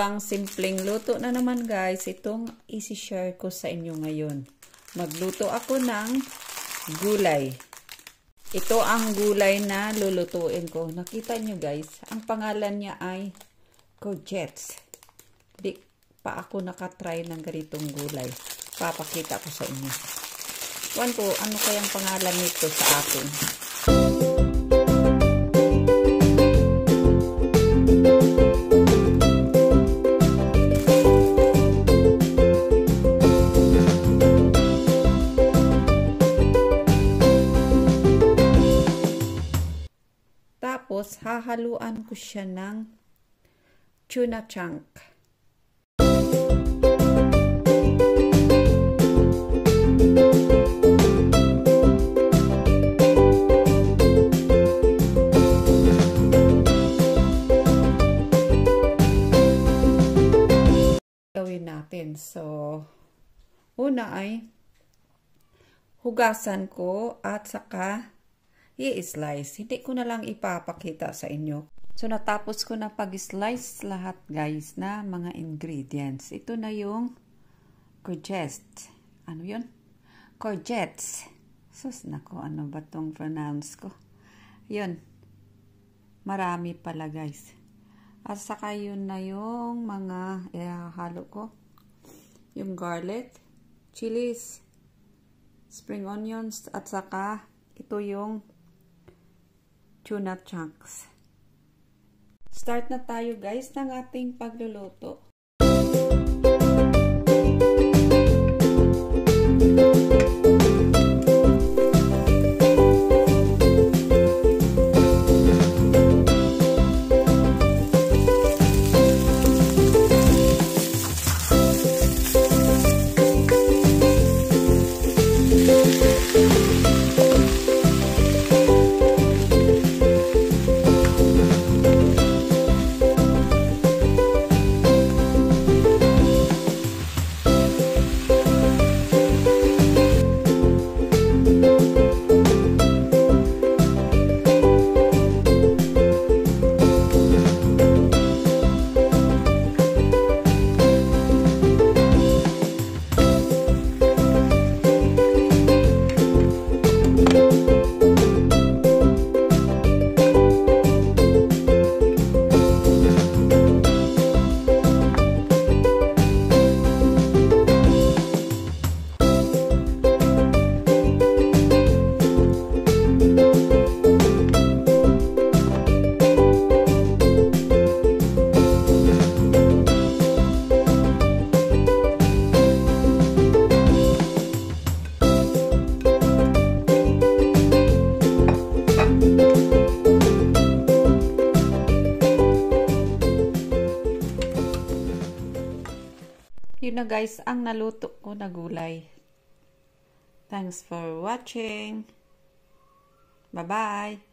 ibang simpleng luto na naman guys, itong isi-share ko sa inyo ngayon. Magluto ako ng gulay. Ito ang gulay na lulutuin ko. Nakita nyo guys, ang pangalan niya ay courgettes. Di pa ako nakatry ng ganitong gulay. Papakita ko sa inyo. Kuwan ko, ano kayang pangalan nito sa akin? Tapos, hahaluan ko siya ng tuna chunk. Gawin natin. So, una ay hugasan ko at saka i-slice. Hindi ko na lang ipapakita sa inyo. So, natapos ko na pag-slice lahat guys na mga ingredients. Ito na yung courgettes. Ano yun? Courgettes. Sus, nako, ano ba tong pronounce ko? Yun. Marami pala guys. At saka yun na yung mga ihahalo ko. Yung garlic, chilies, spring onions, at saka ito yung tuna chunks. Start na tayo guys ng ating pagluluto. Yun na guys, ang naluto ko na gulay. Thanks for watching. Bye-bye.